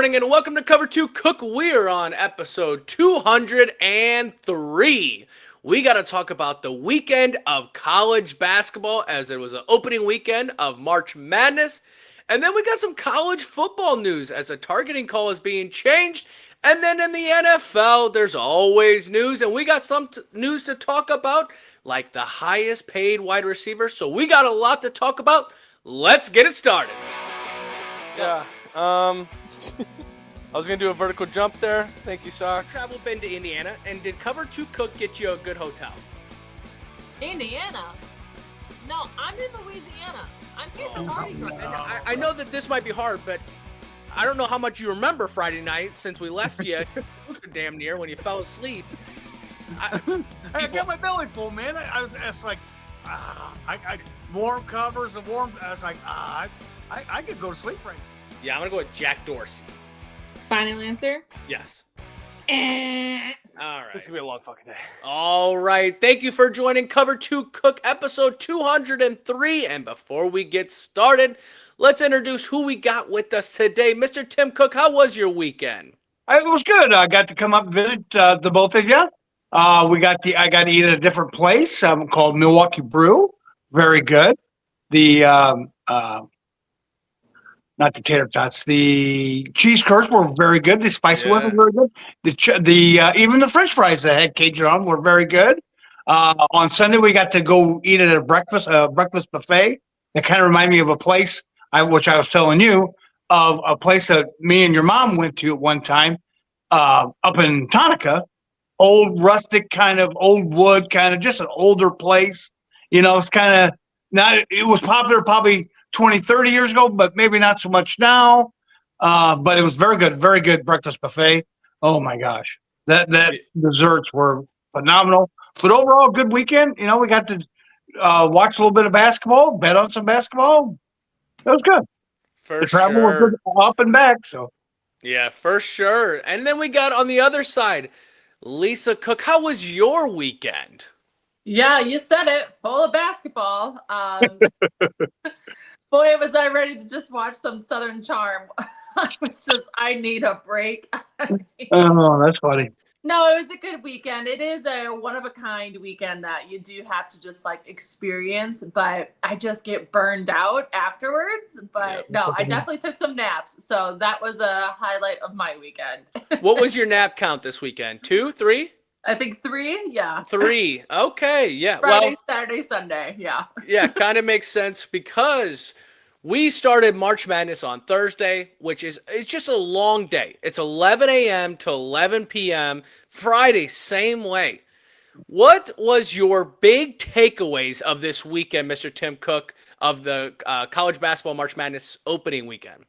morning and welcome to Cover 2 Cook. We're on episode 203. We got to talk about the weekend of college basketball as it was an opening weekend of March Madness. And then we got some college football news as a targeting call is being changed. And then in the NFL, there's always news. And we got some news to talk about, like the highest paid wide receiver. So we got a lot to talk about. Let's get it started. Yeah. I was going to do a vertical jump there. Thank you, Sox. Travel been to Indiana, and did Cover 2 Cook get you a good hotel? Indiana? No, I'm in Louisiana. I'm here for Mardi Gras. I know that this might be hard, but I don't know how much you remember Friday night since we left you damn near when you fell asleep. I got my belly full, man. I was like, I warm covers and warm. I was like, I could go to sleep right now. Yeah, I'm going to go with Jack Dorsey. Final answer? Yes. All right. This is going to be a long fucking day. All right. Thank you for joining Cover 2 Cook episode 203. And before we get started, let's introduce who we got with us today. Mr. Tim Cook, how was your weekend? It was good. I got to come up and visit the both of you. I got to eat at a different place called Milwaukee Brew. Very good. Not the tater tots. The cheese curds were very good. The spicy ones were very good. Even the French fries that had Cajun on were very good. On Sunday, we got to go eat at a breakfast buffet. It kind of reminded me of a place which I was telling you of a place that me and your mom went to at one time up in Tonica. Old rustic kind of old wood, kind of just an older place. You know, it's kind of not. It was popular probably 20, 30 years ago, but maybe not so much now. But it was very good breakfast buffet. Oh my gosh. That desserts were phenomenal. But overall, good weekend. You know, we got to watch a little bit of basketball, bet on some basketball. It was good. The travel was good up and back. So yeah, for sure. And then we got on the other side, Lisa Cook. How was your weekend? Yeah, you said it. Full of basketball. Boy, was I ready to just watch some Southern Charm. I need a break. Oh, that's funny. No, it was a good weekend. It is a one-of-a-kind weekend that you do have to just experience, but I just get burned out afterwards. But no, I definitely took some naps. So that was a highlight of my weekend. What was your nap count this weekend? 2, 3? I think 3, yeah. 3, okay, yeah. Friday, Saturday, Sunday, yeah. Yeah, kind of makes sense because we started March Madness on Thursday, it's just a long day. It's 11 a.m. to 11 p.m. Friday, same way. What was your big takeaways of this weekend, Mr. Tim Cook, of the college basketball March Madness opening weekend?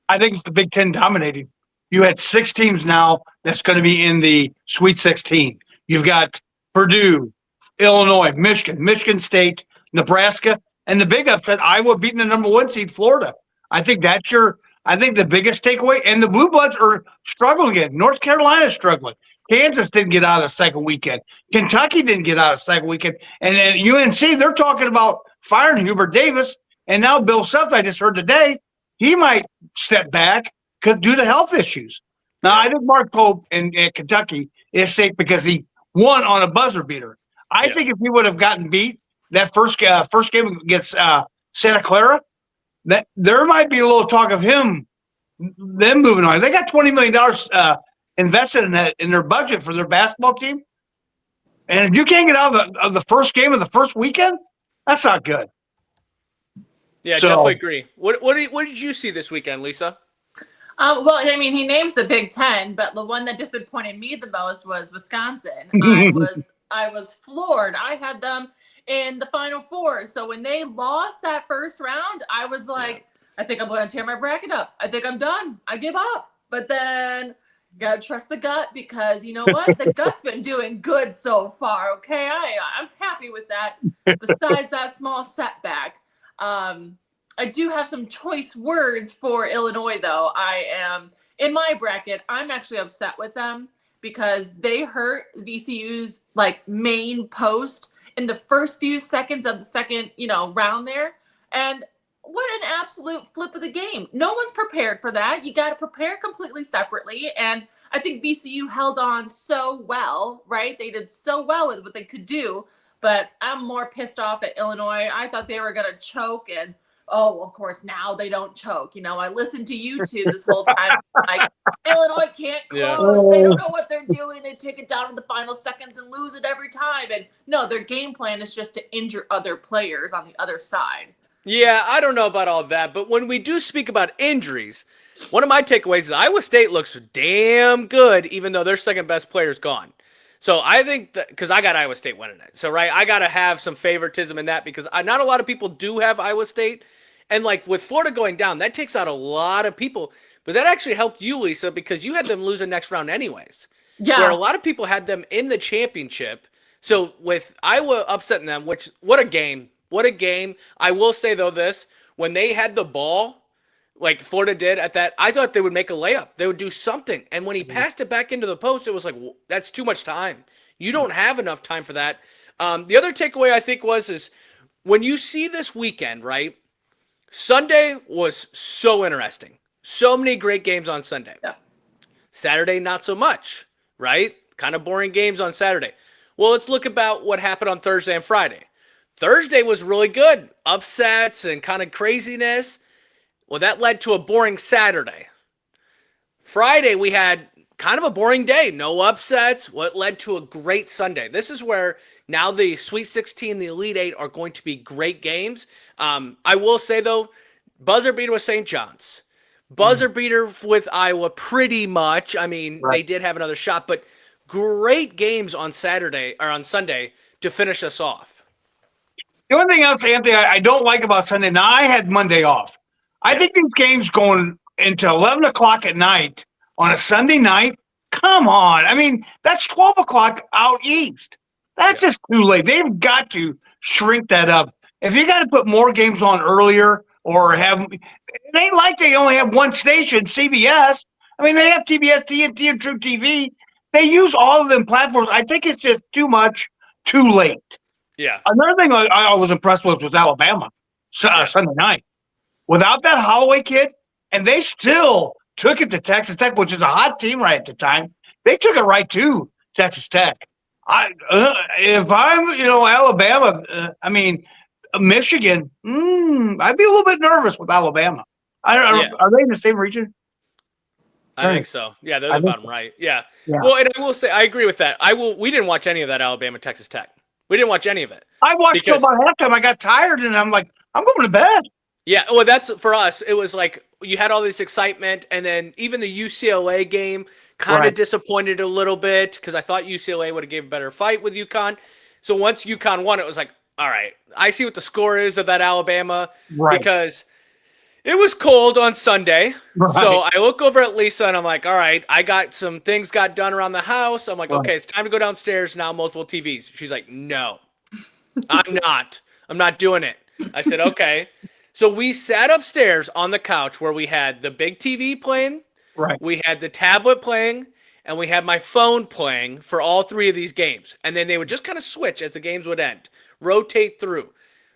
I think it's the Big Ten dominating. You had 6 teams now that's going to be in the Sweet 16. You've got Purdue, Illinois, Michigan State, Nebraska, and the big upset, Iowa beating the number 1 seed, Florida. I think the biggest takeaway. And the Blue Bloods are struggling again. North Carolina is struggling. Kansas didn't get out of the second weekend. Kentucky didn't get out of the second weekend. And then UNC, they're talking about firing Hubert Davis. And now Bill Self, I just heard today, he might step back due to health issues. Now, I think Mark Pope in Kentucky is safe because he won on a buzzer beater. I think if he would have gotten beat that first game against Santa Clara, that there might be a little talk of them moving on. They got $20 million invested in their budget for their basketball team, and if you can't get out of the first game of the first weekend, that's not good. Yeah, definitely agree. What did you see this weekend, Lisa? Well, I mean, he names the Big Ten, but the one that disappointed me the most was Wisconsin. I was floored. I had them in the Final Four. So when they lost that first round, I was like, I think I'm going to tear my bracket up. I think I'm done. I give up. But then you got to trust the gut because you know what? The gut's been doing good so far. Okay. I'm happy with that. Besides that small setback. I do have some choice words for Illinois, though. I am in my bracket. I'm actually upset with them because they hurt VCU's main post in the first few seconds of the second, round there. And what an absolute flip of the game. No one's prepared for that. You got to prepare completely separately. And I think VCU held on so well, right? They did so well with what they could do. But I'm more pissed off at Illinois. I thought they were going to choke. And, oh, of course, now they don't choke. You know, I listened to you two this whole time. Like, Illinois can't close. Yeah. They don't know what they're doing. They take it down in the final seconds and lose it every time. And no, their game plan is just to injure other players on the other side. Yeah, I don't know about all that, but when we do speak about injuries, one of my takeaways is Iowa State looks damn good, even though their second best player is gone. So I think that, because I got Iowa State winning it. So, right, I got to have some favoritism in that because not a lot of people do have Iowa State. And, like, with Florida going down, that takes out a lot of people. But that actually helped you, Lisa, because you had them lose the next round anyways. Yeah. Where a lot of people had them in the championship. So, with Iowa upsetting them, which, what a game. What a game. I will say, though, this. When they had the ball, like Florida did at that, I thought they would make a layup. They would do something. And when he passed it back into the post, it was like, that's too much time. You don't have enough time for that. The other takeaway, I think, is when you see this weekend, right? Sunday was so interesting. So many great games on Sunday. Yeah. Saturday, not so much, right? Kind of boring games on Saturday. Well, let's look about what happened on Thursday and Friday. Thursday was really good. Upsets and kind of craziness. Well, that led to a boring Saturday. Friday, we had kind of a boring day. No upsets. What led to a great Sunday. This is where now the Sweet 16, the Elite Eight are going to be great games. I will say, though, buzzer beater with St. John's. Buzzer beater with Iowa, pretty much. I mean, They did have another shot, but great games on Saturday or on Sunday to finish us off. The only thing else, Anthony, I don't like about Sunday. Now I had Monday off. I think these games going into 11 o'clock at night on a Sunday night. Come on, I mean that's 12 o'clock out east. That's just too late. They've got to shrink that up. If you got to put more games on earlier or have, it ain't like they only have one station, CBS. I mean, they have TBS, TNT, and True TV. They use all of them platforms. I think it's just too much, too late. Yeah. Another thing I was impressed with was Alabama Sunday night. Without that Holloway kid, and they still took it to Texas Tech, which is a hot team right at the time. They took it right to Texas Tech. If I'm, Alabama, Michigan, I'd be a little bit nervous with Alabama. Are they in the same region? I think so. Yeah, they're the bottom right. Yeah. Well, and I will say I agree with that. We didn't watch any of that Alabama Texas Tech. We didn't watch any of it. I watched till about halftime. I got tired, and I'm like, I'm going to bed. Yeah, well, that's for us. It was like you had all this excitement, and then even the UCLA game kind of disappointed a little bit because I thought UCLA would have gave a better fight with UConn. So once UConn won, it was like, all right, I see what the score is of that Alabama because it was cold on Sunday. Right. So I look over at Lisa, and I'm like, all right, I got some things got done around the house. I'm like, okay, it's time to go downstairs now, multiple TVs. She's like, no, I'm not doing it. I said, okay. So we sat upstairs on the couch where we had the big TV playing, we had the tablet playing, and we had my phone playing for all three of these games. And then they would just kind of switch as the games would end, rotate through.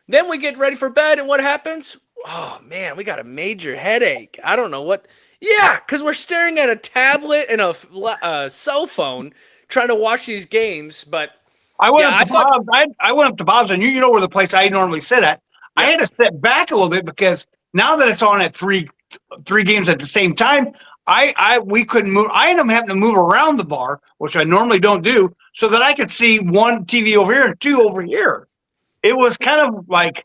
Then we get ready for bed, and what happens? Oh, man, we got a major headache. I don't know what. Yeah, because we're staring at a tablet and a cell phone trying to watch these games. But I went up to Bob's, and you know where the place I normally sit at. I had to step back a little bit because now that it's on at three games at the same time, we couldn't move. I ended up having to move around the bar, which I normally don't do, so that I could see one TV over here and two over here. It was kind of like,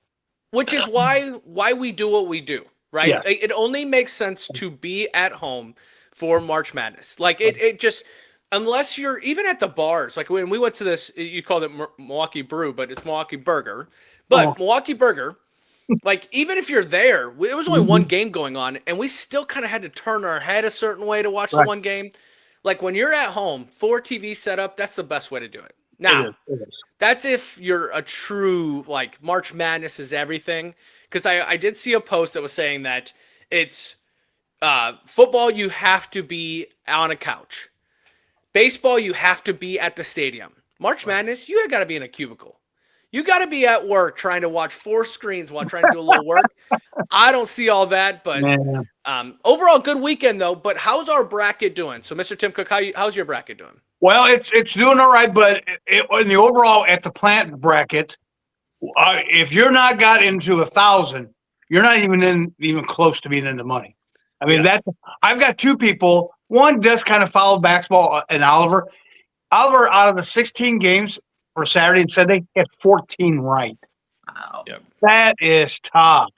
which is why we do what we do, right? Yes. It only makes sense to be at home for March Madness. Like it just. Unless you're even at the bars, like when we went to this, you called it Milwaukee Brew, but it's Milwaukee Burger. But Milwaukee Burger, like even if you're there, there was only one game going on, and we still kind of had to turn our head a certain way to watch the one game. Like when you're at home, 4 TV setup, that's the best way to do it. Now, that's if you're a true, like March Madness is everything. Because I did see a post that was saying that it's football, you have to be on a couch. Baseball, you have to be at the stadium. March Madness, you got to be in a cubicle. You got to be at work trying to watch 4 screens while trying to do a little work. I don't see all that, but overall good weekend though. But how's our bracket doing? So, Mr. Tim Cook, how's your bracket doing? Well, it's doing all right, but in the overall at the plant bracket, if you're not got into 1,000, you're not even close to being in the money. I mean, I've got 2 people. One just kind of followed basketball, and Oliver. Oliver, out of the 16 games for Saturday and Sunday, had 14 right. Wow. Yep. That is tough.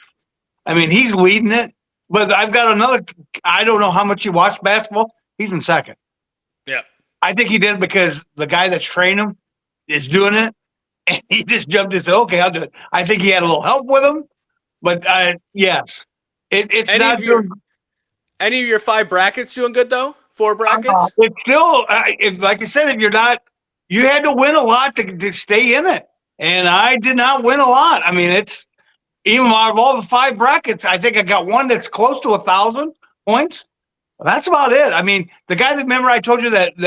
I mean, he's leading it, but I've got another. I don't know how much he watched basketball. He's in second. Yeah. I think he did because the guy that's training him is doing it, and he just jumped in and said, "Okay, I'll do it." I think he had a little help with him, but yes, it's not doing. Any of your 5 brackets doing good though? 4 brackets? It's still, it's like I said, if you're not, you had to win a lot to stay in it, and I did not win a lot. I mean, it's even out of all the 5 brackets, I think I got one that's close to 1,000 points. That's about it. I mean, the guy that remember I told you that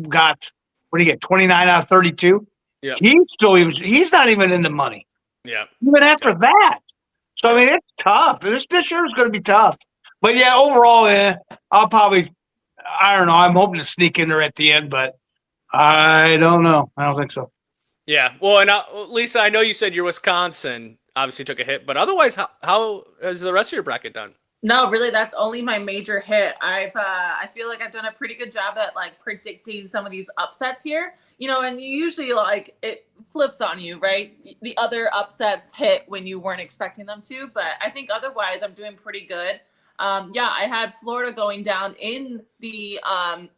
got what do you get 29 out of 32? Yeah, he's not even in the money. Yeah, even after that. So I mean, it's tough. This year is going to be tough. But yeah, overall, I'll probably. I don't know. I'm hoping to sneak in there at the end, but I don't know. I don't think so. Yeah. Well, and Lisa, I know you said your Wisconsin obviously took a hit, but otherwise, how has the rest of your bracket done? No, really, that's only my major hit. I feel like I've done a pretty good job at like predicting some of these upsets here. You know, and you usually like it flips on you, right? The other upsets hit when you weren't expecting them to, but I think otherwise I'm doing pretty good. I had Florida going down in the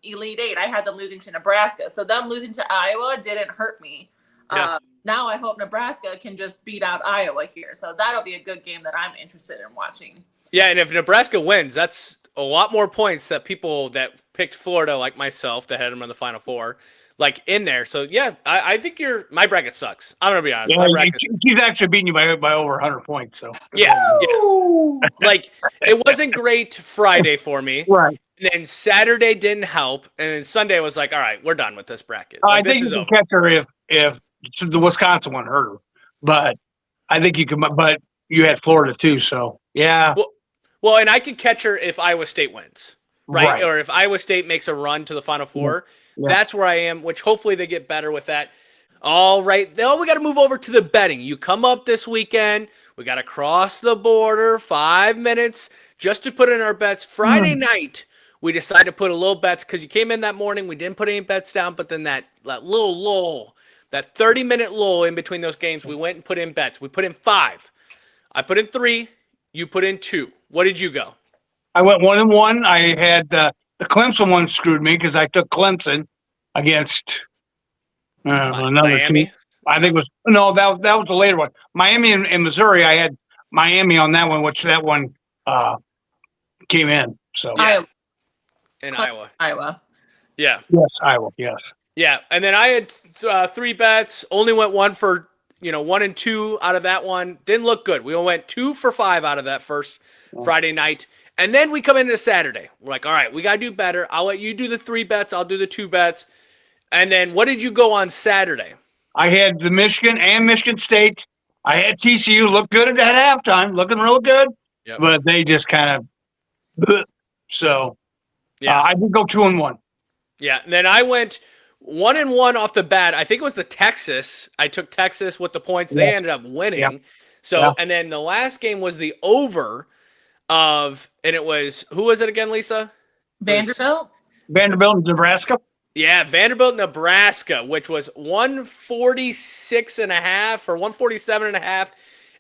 Elite Eight. I had them losing to Nebraska. So them losing to Iowa didn't hurt me. Yeah. Now I hope Nebraska can just beat out Iowa here. So that'll be a good game that I'm interested in watching. Yeah, and if Nebraska wins, that's a lot more points that people that picked Florida, like myself, that had them in the Final Four, like in there. So yeah, I think my bracket sucks. I'm gonna be honest. Yeah, he's actually beating you by over 100 points. So yeah. Like it wasn't great Friday for me. Right. And then Saturday didn't help, and then Sunday was like, all right, we're done with this bracket. Like, I think you can catch her if the Wisconsin one hurt her, but I think you can. But you had Florida too, so yeah. Well, and I could catch her if Iowa State wins, right? Or if Iowa State makes a run to the Final Four. Yeah. That's where I am, which hopefully they get better with that. All right. Now we got to move over to the betting. You come up this weekend. We got to cross the border 5 minutes just to put in our bets. Friday night, we decided to put a little bets because you came in that morning. We didn't put any bets down, but then that little lull, that 30-minute lull in between those games, we went and put in bets. We put in 5. I put in 3. You put in 2. What did you go? I went 1-1. I had the Clemson one screwed me because I took Clemson against another Miami. team. I think it was that was the later one. Miami and Missouri. I had Miami on that one, which that one came in. So yeah. In Iowa. Yeah. Yes, Iowa. Yes. Yeah, and then I had 3 bets. Only went 1 for 1 and 2 out of that one. Didn't look good. We went 2 for 5 out of that first Friday night. And then we come into Saturday. We're like, all right, we got to do better. I'll let you do the 3 bets. I'll do the 2 bets. And then what did you go on Saturday? I had the Michigan and Michigan State. I had TCU look good at halftime, looking real good. Yep. But they just kind of so yeah. I did go 2-1. Yeah, and then I went 1-1 off the bat. I think it was the Texas. I took Texas with the points. They ended up winning. Yeah. So and then the last game was the over of, and it was, who was it again, Lisa? Vanderbilt, Nebraska. Yeah, Vanderbilt, Nebraska, which was 146.5 or 147.5,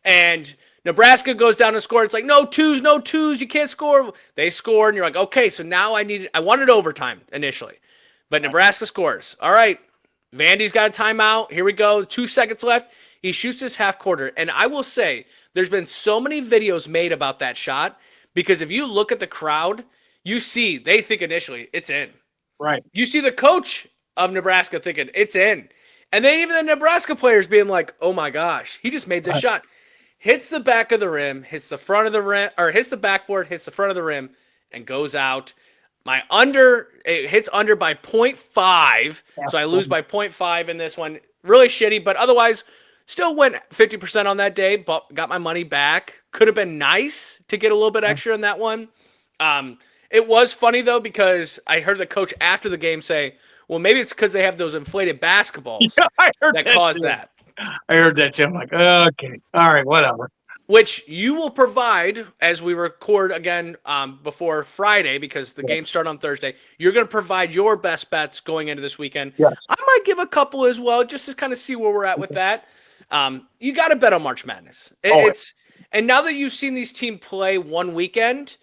and Nebraska goes down and scores. It's like no twos, you can't score. They scored, and you're like, okay, so now I wanted overtime initially, but Nebraska scores. All right, Vandy's got a timeout. Here we go. 2 seconds left. He shoots his half quarter, and I will say there's been so many videos made about that shot because if you look at the crowd, you see they think initially it's in. Right. You see the coach of Nebraska thinking it's in. And then even the Nebraska players being like, oh my gosh, he just made this shot. Hits the back of the rim, hits the front of the rim, or hits the backboard, hits the front of the rim, and goes out. It hits under by 0.5, so I lose by 0.5 in this one. Really shitty, but otherwise, Still went 50% on that day, but got my money back. Could have been nice to get a little bit extra in that one. It was funny, though, because I heard the coach after the game say, well, maybe it's because they have those inflated basketballs I heard that caused too. that. I heard that too. I'm like, okay, all right, whatever. Which you will provide as we record again before Friday, because the games start on Thursday. You're going to provide your best bets going into this weekend. Yes. I might give a couple as well, just to kind of see where we're at with that. You got to bet on March Madness. And now that you've seen these teams play one weekend,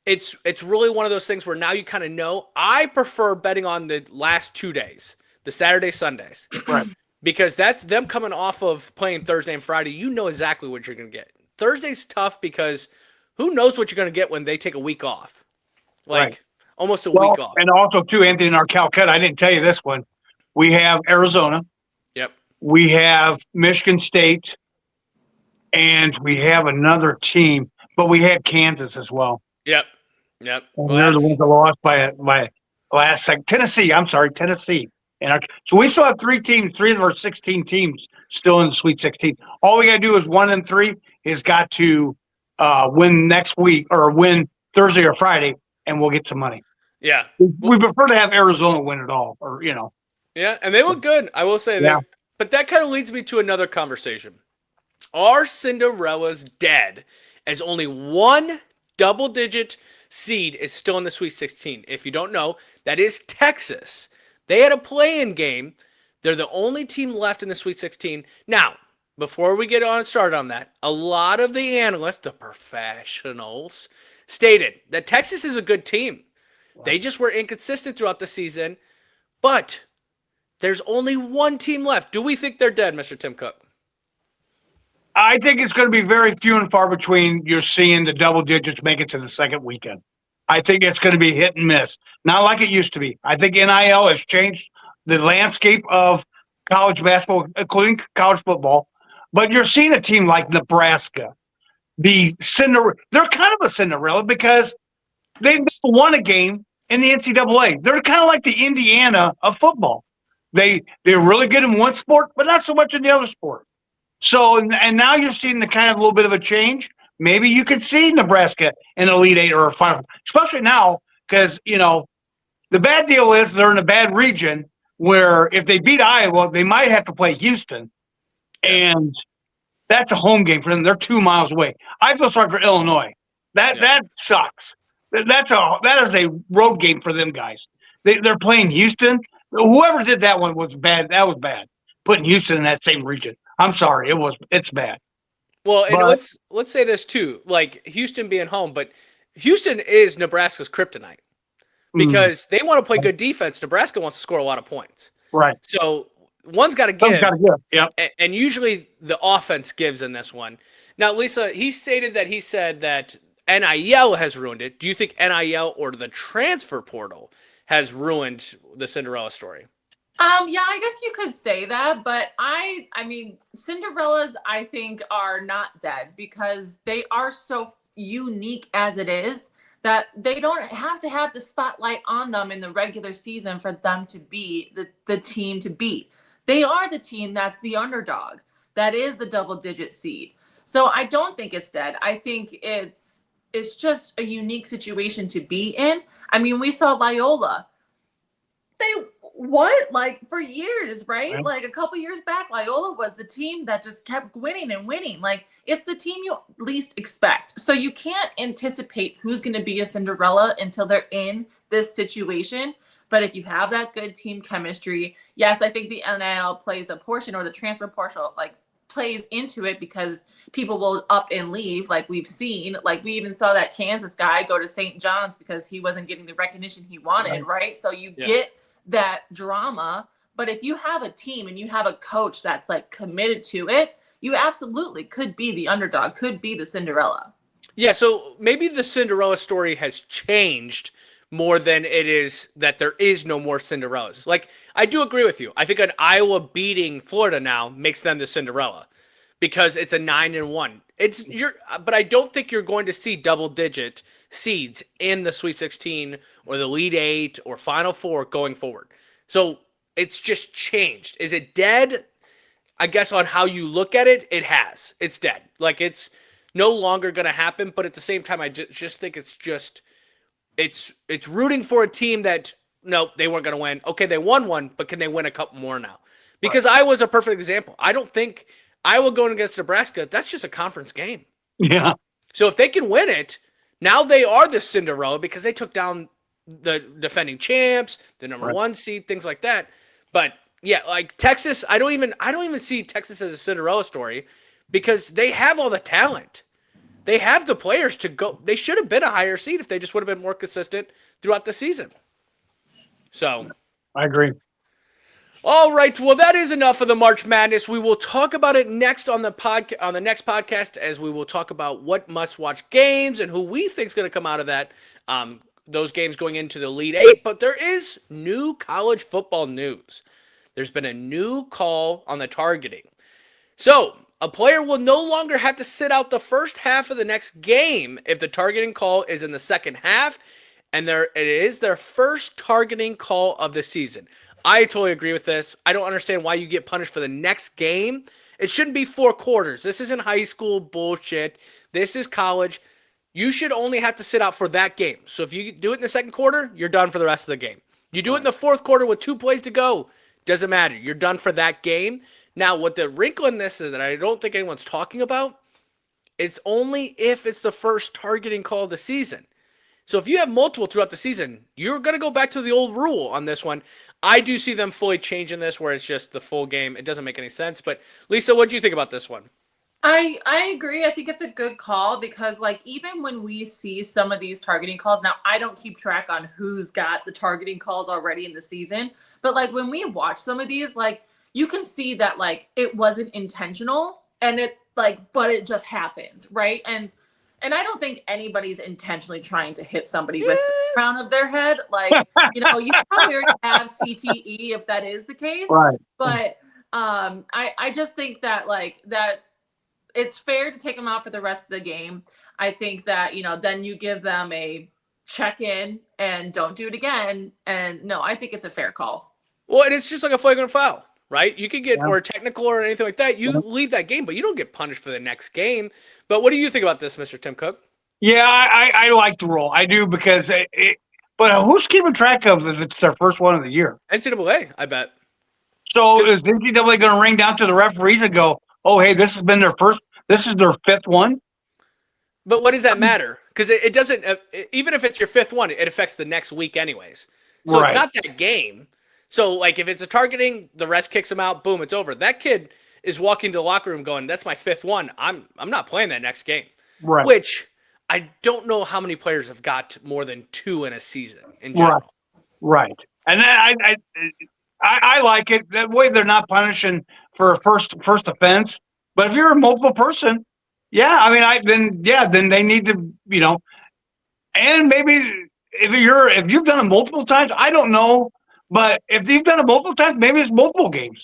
it's really one of those things where now you kind of know. I prefer betting on the last 2 days, the Saturday, Sundays. Right. Because that's them coming off of playing Thursday and Friday. You know exactly what you're going to get. Thursday's tough because who knows what you're going to get when they take a week off. Like almost a week off. And also, too, Anthony, in our Calcutta, I didn't tell you this one. We have Arizona. Yep. We have Michigan State. And we have another team. But we had Kansas as well. Yep. And they're the ones that lost by last second. Tennessee. And so we still have 3 teams, 3 of our 16 teams still in the Sweet 16. All we got to do is 1 and 3 is got to win next week or win Thursday or Friday, and we'll get some money. Yeah. We prefer to have Arizona win it all, or Yeah, and they look good. I will say that. Yeah. But that kind of leads me to another conversation. Are Cinderella's dead as only one double-digit seed is still in the Sweet 16? If you don't know, that is Texas. They had a play-in game. They're the only team left in the Sweet 16. Now, before we get started on that, a lot of the analysts, the professionals, stated that Texas is a good team. They just were inconsistent throughout the season. But there's only one team left. Do we think they're dead, Mr. Tim Cook? I think it's going to be very few and far between you're seeing the double digits make it to the second weekend. I think it's going to be hit and miss. Not like it used to be. I think NIL has changed the landscape of college basketball, including college football. But you're seeing a team like Nebraska, they're kind of a Cinderella because they won a game in the NCAA. They're kind of like the Indiana of football. They're really good in one sport, but not so much in the other sport. So, and now you're seeing the kind of a little bit of a change. Maybe you could see Nebraska in Elite Eight or a Final, especially now because, the bad deal is they're in a bad region where if they beat Iowa, they might have to play Houston. And that's a home game for them. They're 2 miles away. I feel sorry for Illinois. That sucks. That is a road game for them guys. They're playing Houston. Whoever did that one was bad. That was bad. Putting Houston in that same region. I'm sorry. It's bad. Well, and let's say this too, like Houston being home, but Houston is Nebraska's kryptonite because they want to play good defense. Nebraska wants to score a lot of points. Right. So one's got to give. Yep. And usually the offense gives in this one. Now, Lisa, he said that NIL has ruined it. Do you think NIL or the transfer portal has ruined the Cinderella story? Yeah, I guess you could say that, but I mean, Cinderellas, I think, are not dead because they are so unique as it is that they don't have to have the spotlight on them in the regular season for them to be the team to beat. They are the team that's the underdog, that is the double-digit seed. So I don't think it's dead. I think it's just a unique situation to be in. I mean, we saw Loyola. They for years, right? Like a couple years back, Loyola was the team that just kept winning and winning. Like it's the team you least expect. So you can't anticipate who's going to be a Cinderella until they're in this situation. But if you have that good team chemistry, yes, I think the NIL plays a portion or the transfer portion plays into it because people will up and leave like we've seen. Like we even saw that Kansas guy go to St. John's because he wasn't getting the recognition he wanted, right? So you get that drama, but if you have a team and you have a coach that's like committed to it, you absolutely could be the underdog, could be the Cinderella. Yeah, so maybe the Cinderella story has changed more than it is that there is no more Cinderellas. Like, I do agree with you. I think an Iowa beating Florida now makes them the Cinderella because it's a 9-1. But I don't think you're going to see double-digit seeds in the Sweet 16 or the Elite Eight or Final Four going forward. So it's just changed. Is it dead? I guess on how you look at it, it has. It's dead. Like it's no longer going to happen. But at the same time, I just think it's rooting for a team that no, they weren't going to win. Okay, they won one, but can they win a couple more now? Because Iowa's a perfect example. I don't think Iowa going against Nebraska, that's just a conference game. Yeah. So if they can win it, now they are the Cinderella because they took down the defending champs, the number one seed, things like that. But yeah, like Texas, I don't even see Texas as a Cinderella story because they have all the talent. They have the players to go. They should have been a higher seed if they just would have been more consistent throughout the season. So I agree. All right. Well, that is enough of the March Madness. We will talk about it next on the next podcast, as we will talk about what must-watch games and who we think is going to come out of that. Those games going into the Elite Eight. But there is new college football news. There's been a new call on the targeting. So a player will no longer have to sit out the first half of the next game if the targeting call is in the second half, and it is their first targeting call of the season. I totally agree with this. I don't understand why you get punished for the next game. It shouldn't be 4 quarters. This isn't high school bullshit. This is college. You should only have to sit out for that game. So if you do it in the second quarter, you're done for the rest of the game. You do it in the fourth quarter with 2 plays to go, doesn't matter. You're done for that game. Now, what the wrinkle in this is that I don't think anyone's talking about, it's only if it's the first targeting call of the season. So if you have multiple throughout the season, you're going to go back to the old rule on this one. I do see them fully changing this where it's just the full game. It doesn't make any sense. But Lisa, what do you think about this one? I agree. I think it's a good call because, like, even when we see some of these targeting calls, now I don't keep track on who's got the targeting calls already in the season, but like when we watch some of these, like you can see that like it wasn't intentional and it like, but it just happens, right? And I don't think anybody's intentionally trying to hit somebody with the crown of their head. Like, you probably already have CTE if that is the case. Right. But I just think that like that it's fair to take them out for the rest of the game. I think that, then you give them a check-in and don't do it again. And no, I think it's a fair call. Well, and it's just like a flagrant foul, right? You can get more technical or anything like that. You leave that game, but you don't get punished for the next game. But what do you think about this, Mr. Tim Cook? Yeah, I like the rule. I do because but who's keeping track of if it's their first one of the year? NCAA, I bet. So is NCAA going to ring down to the referees and go, "Oh, hey, this is their 5th one"? But what does that matter? Because it doesn't. Even if it's your 5th one, it affects the next week anyways. So It's not that game. So like if it's a targeting, the ref kicks him out. Boom, it's over. That kid is walking to the locker room going, "That's my 5th one. I'm not playing that next game." Right. Which I don't know how many players have got more than 2 in a season in general. Right. And I like it that way. They're not punishing for a first offense. But if you're a multiple person, then they need to, and maybe if you've done it multiple times, I don't know, but if you've done it multiple times, maybe it's multiple games.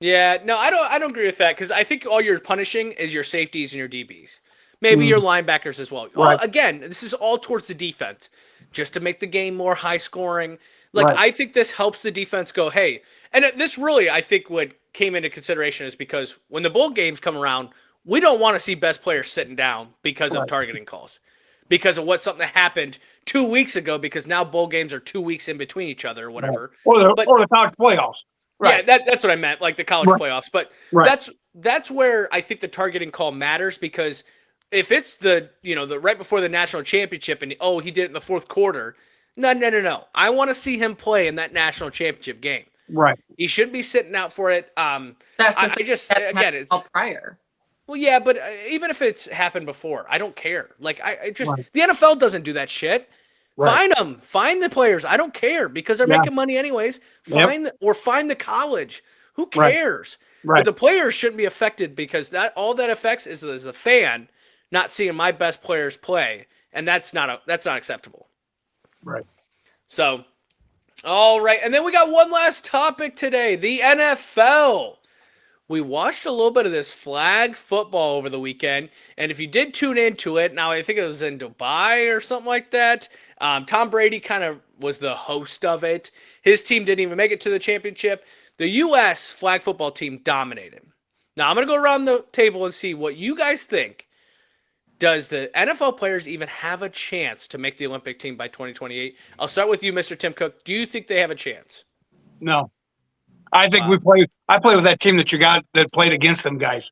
Yeah, no, I don't agree with that because I think all you're punishing is your safeties and your DBs. Maybe your linebackers as well. Right. Again, this is all towards the defense, just to make the game more high scoring. Like, Right. I think this helps the defense go, hey, and this really, I think what came into consideration is because when the bowl games come around, we don't want to see best players sitting down because of targeting calls, because of something that happened 2 weeks ago, because now bowl games are 2 weeks in between each other or whatever. Or the college playoffs. Right. Yeah, that's what I meant, like the college playoffs. But that's where I think the targeting call matters, because if it's the right before the national championship and he did it in the 4th quarter, no. I want to see him play in that national championship game. Right. He shouldn't be sitting out for it. That's again, it's prior. Well, yeah, but even if it's happened before, I don't care. Like the NFL doesn't do that shit. Right. Find them, find the players. I don't care because they're making money anyways. Find the college. Who cares? Right. But the players shouldn't be affected because all that affects is the fan not seeing my best players play, and that's not acceptable. Right. So, all right, and then we got one last topic today: the NFL. We watched a little bit of this flag football over the weekend, and if you did tune into it, now I think it was in Dubai or something like that. Tom Brady kind of was the host of it. His team didn't even make it to the championship. The U.S. flag football team dominated. Now I'm going to go around the table and see what you guys think. Does the NFL players even have a chance to make the Olympic team by 2028? I'll start with you, Mr. Tim Cook. Do you think they have a chance? No. I think Wow. I played with that team that you got that played against them guys.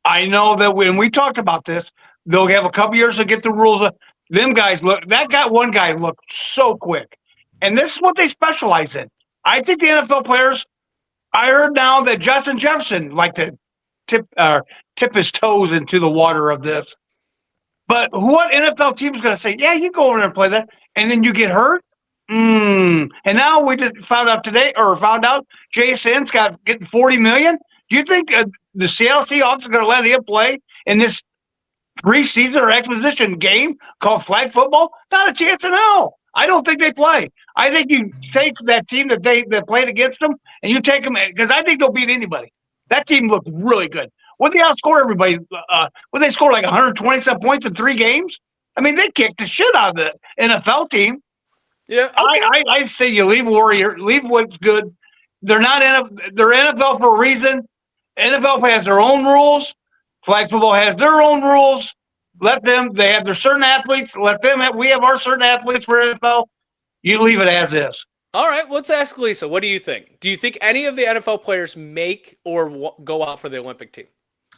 I know that when we talked about this, they'll have a couple years to get the rules. Them guys one guy looked so quick. And this is what they specialize in. I think the NFL players, I heard now that Justin Jefferson like to tip his toes into the water of this. But what NFL team is going to say, yeah, you go over there and play that, and then you get hurt? And now we just found out JSN's getting $40 million. Do you think the Seattle Seahawks are going to let him play in this preseason or exposition game called flag football? Not a chance in hell. I don't think they play. I think you take that team that played against them, and you take them because I think they'll beat anybody. That team looked really good. When they outscore everybody, when they score like 120-some points in 3 games, I mean, they kicked the shit out of the NFL team. Yeah, okay. I say you leave what's good. They're NFL for a reason. NFL has their own rules. Flag football has their own rules. They have their certain athletes. We have our certain athletes for NFL. You leave it as is. All right, let's ask Lisa. What do you think? Do you think any of the NFL players make or go out for the Olympic team?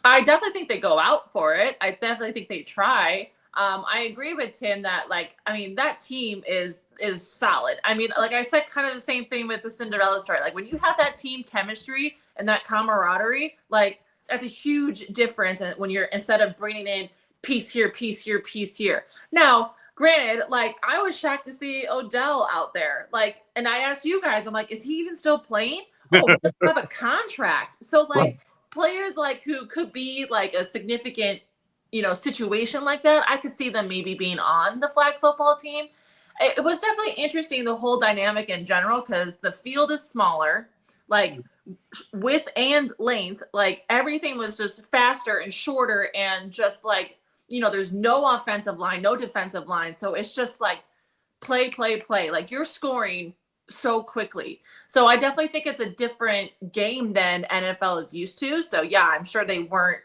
I definitely think they go out for it. I definitely think they try. I agree with Tim that, that team is solid. I mean, like I said, kind of the same thing with the Cinderella story. Like, when you have that team chemistry and that camaraderie, like, that's a huge difference when you're, instead of bringing in piece here, piece here, piece here. Now, granted, like, I was shocked to see Odell out there. Like, and I asked you guys, I'm like, is he even still playing? Oh, he doesn't have a contract. So, like, Right. Players like who could be like a significant, situation like that, I could see them maybe being on the flag football team. It was definitely interesting, the whole dynamic in general, because the field is smaller, like width and length, like everything was just faster and shorter, and just like, there's no offensive line, no defensive line. So it's just like play. Like, you're scoring so quickly. So I definitely think it's a different game than NFL is used to. So yeah, I'm sure they weren't,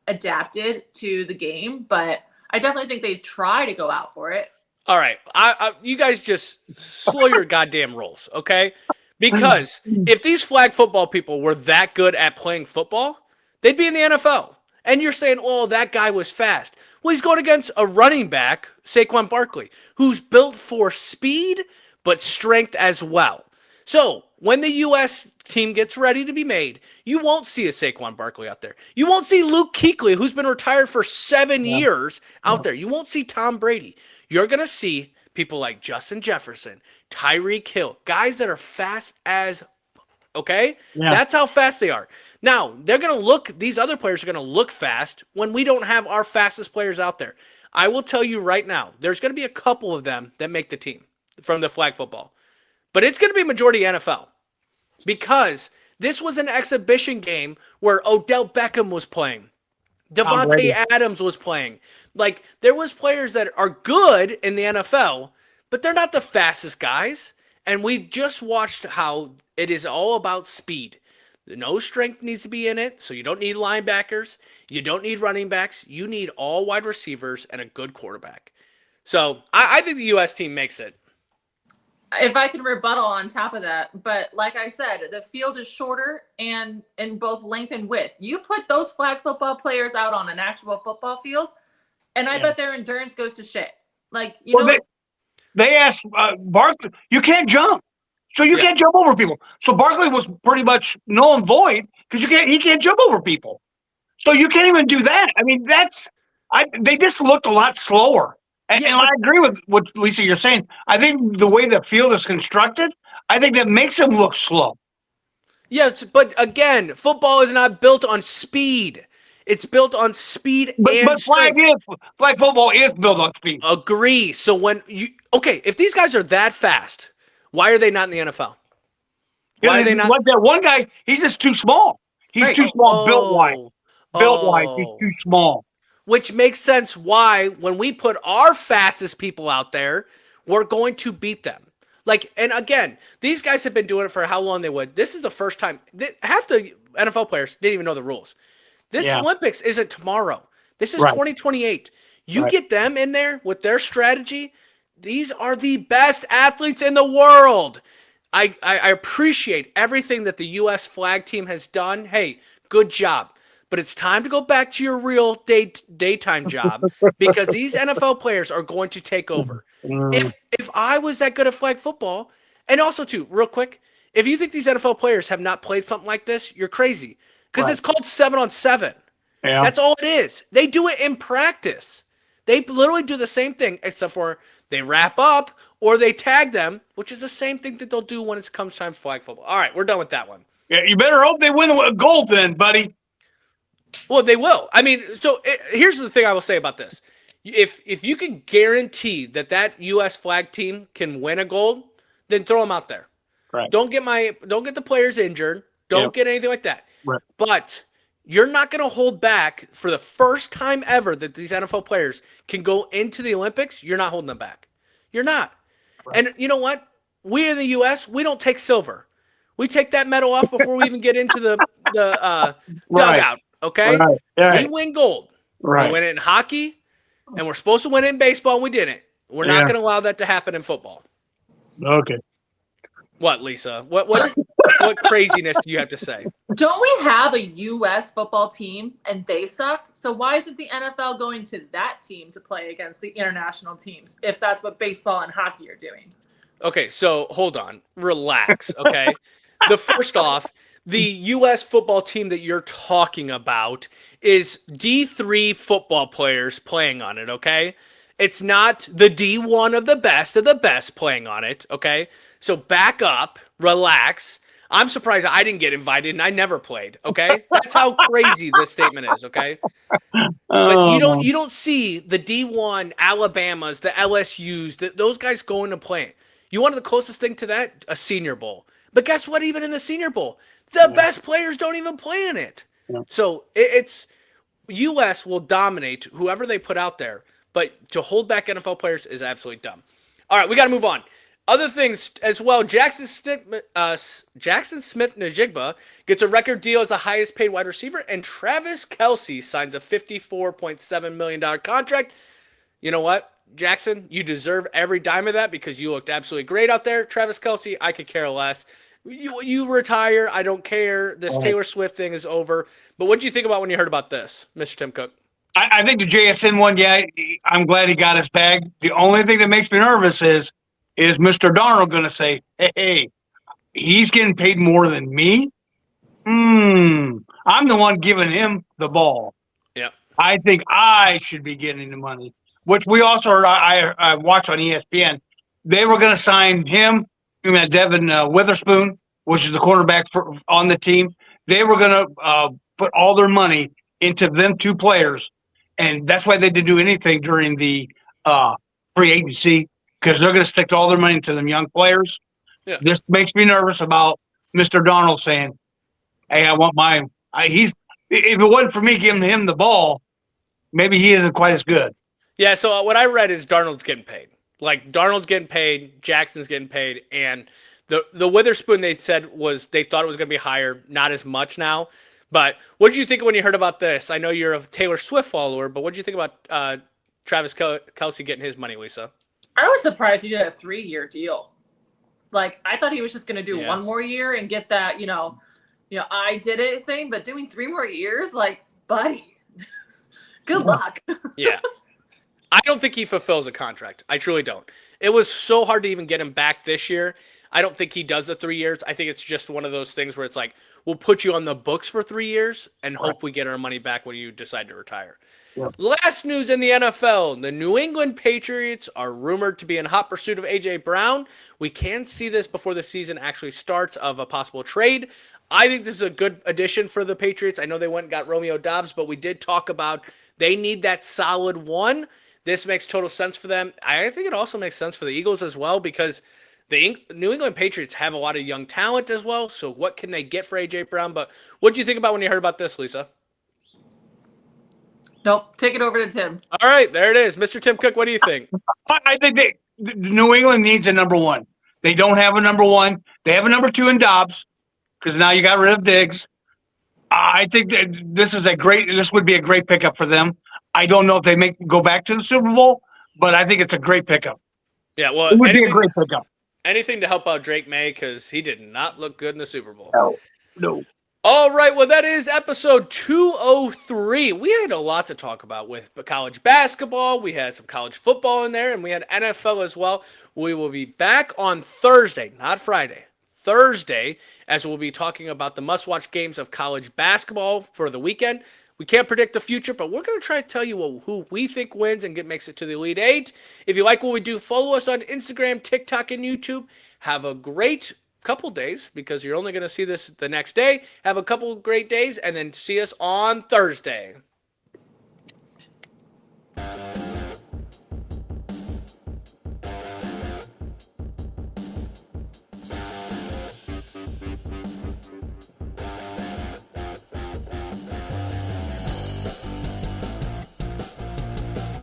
adapted to the game, but I definitely think they try to go out for it. All right, you guys just slow your goddamn rolls, okay? Because if these flag football people were that good at playing football, they'd be in the NFL. And you're saying, oh, that guy was fast. Well, he's going against a running back, Saquon Barkley, who's built for speed but strength as well. So when the U.S. team gets ready to be made, you won't see a Saquon Barkley out there. You won't see Luke Kuechly, who's been retired for 7 years, out there. You won't see Tom Brady. You're going to see people like Justin Jefferson, Tyreek Hill, guys that are fast as, okay? Yeah. That's how fast they are. Now, these other players are going to look fast when we don't have our fastest players out there. I will tell you right now, there's going to be a couple of them that make the team from the flag football. But it's going to be majority NFL, because this was an exhibition game where Odell Beckham was playing. Devontae Adams was playing. Like, there was players that are good in the NFL, but they're not the fastest guys. And we just watched how it is all about speed. No strength needs to be in it, so you don't need linebackers. You don't need running backs. You need all wide receivers and a good quarterback. So I think the U.S. team makes it. If I can rebuttal on top of that, but like I said, the field is shorter and in both length and width. You put those flag football players out on an actual football field, and I bet their endurance goes to shit. Like, they asked Barkley, you can't jump, so you can't jump over people. So Barkley was pretty much null and void because he can't jump over people. So you can't even do that. I mean, they just looked a lot slower. And I agree with what, Lisa, you're saying. I think the way the field is constructed, I think that makes them look slow. Yes, but again, football is not built on speed. It's built on speed and strength. Flag football is built on speed. Agree. So if these guys are that fast, why are they not in the NFL? Why are they not? Like that one guy, he's just too small. He's too small, built wide. He's too small. Which makes sense why, when we put our fastest people out there, we're going to beat them. Like, and again, these guys have been doing it for how long they would. This is the first time. Half the NFL players didn't even know the rules. This Yeah. Olympics isn't tomorrow. This is Right. 2028. You Right. get them in there with their strategy. These are the best athletes in the world. I appreciate everything that the U.S. flag team has done. Hey, good job. But it's time to go back to your real daytime job because these NFL players are going to take over. If I was that good at flag football, and also too, real quick, if you think these NFL players have not played something like this, you're crazy. Because Right. it's called 7-on-7. Yeah. That's all it is. They do it in practice. They literally do the same thing, except for they wrap up or they tag them, which is the same thing that they'll do when it comes time for flag football. All right, we're done with that one. Yeah, you better hope they win a gold then, buddy. Well, they will. I mean, so here's the thing I will say about this. If you can guarantee that U.S. flag team can win a gold, then throw them out there. Right. Don't get the players injured. Don't Yep. get anything like that. Right. But you're not going to hold back for the first time ever that these NFL players can go into the Olympics. You're not holding them back. You're not. Right. And you know what? We in the U.S., we don't take silver. We take that medal off before we even get into the Right. dugout. Okay? Right. Right. We win gold. Right. We win it in hockey, and we're supposed to win it in baseball, and we didn't. We're not Yeah. going to allow that to happen in football. Okay. What, Lisa? What craziness do you have to say? Don't we have a U.S. football team and they suck? So why isn't the NFL going to that team to play against the international teams if that's what baseball and hockey are doing? Okay, so hold on. Relax, okay? First off, the U.S. football team that you're talking about is D3 football players playing on it, okay? It's not the D1 of the best playing on it, okay? So back up, relax. I'm surprised I didn't get invited and I never played, okay? That's how crazy this statement is, okay? But you don't see the D1 Alabamas, the LSUs, those guys going to play. You wanted the closest thing to that? A Senior Bowl. But guess what? Even in the Senior Bowl, the best players don't even play in it. Yeah. So it's U.S. will dominate whoever they put out there, but to hold back NFL players is absolutely dumb. All right, we got to move on. Other things as well. Jackson Smith-Njigba gets a record deal as the highest paid wide receiver, and Travis Kelce signs a $54.7 million contract. You know what, Jackson? You deserve every dime of that because you looked absolutely great out there. Travis Kelce, I could care less. You retire. I don't care. This Taylor Swift thing is over. But what did you think about when you heard about this, Mr. Tim Cook? I think the JSN one, yeah, I'm glad he got his bag. The only thing that makes me nervous is Mr. Darnold going to say, hey, he's getting paid more than me? I'm the one giving him the ball. Yeah. I think I should be getting the money, which we also heard, I watched on ESPN. They were going to sign him, Devin Witherspoon, which is the quarterback on the team. They were going to put all their money into them two players, and that's why they didn't do anything during the free agency, because they're going to stick all their money into them young players. Yeah. This makes me nervous about Mr. Darnold saying, hey, I want mine. If it wasn't for me giving him the ball, maybe he isn't quite as good. Yeah, so what I read is Darnold's getting paid. Like, Darnold's getting paid, Jackson's getting paid, and the Witherspoon they said they thought it was going to be higher, not as much now. But what did you think when you heard about this? I know you're a Taylor Swift follower, but what did you think about Travis Kelce getting his money, Lisa? I was surprised he did a 3-year deal. Like, I thought he was just going to do Yeah. one more year and get that, I did it thing, but doing 3 more years, like, buddy, good luck. Yeah. I don't think he fulfills a contract. I truly don't. It was so hard to even get him back this year. I don't think he does the 3 years. I think it's just one of those things where it's like, we'll put you on the books for 3 years and hope we get our money back when you decide to retire. Yep. Last news in the NFL, the New England Patriots are rumored to be in hot pursuit of A.J. Brown. We can see this before the season actually starts of a possible trade. I think this is a good addition for the Patriots. I know they went and got Romeo Doubs, but we did talk about they need that solid one. This makes total sense for them. I think it also makes sense for the Eagles as well because the New England Patriots have a lot of young talent as well. So what can they get for A.J. Brown? But what did you think about when you heard about this, Lisa? Nope. Take it over to Tim. All right, there it is. Mr. Tim Cook, what do you think? I think New England needs a number one. They don't have a number one. They have a number two in Dobbs because now you got rid of Diggs. I think that this would be a great pickup for them. I don't know if they go back to the Super Bowl, but I think it's a great pickup. Yeah, well, It would be a great pickup. anything to help out Drake May because he did not look good in the Super Bowl. No. All right, well, that is episode 203. We had a lot to talk about with college basketball. We had some college football in there, and we had NFL as well. We will be back on Thursday, not Friday. Thursday, as we'll be talking about the must-watch games of college basketball for the weekend. We can't predict the future, but we're going to try to tell you who we think wins and makes it to the Elite Eight. If you like what we do, follow us on Instagram, TikTok, and YouTube. Have a great couple days because you're only going to see this the next day. Have a couple great days and then see us on Thursday.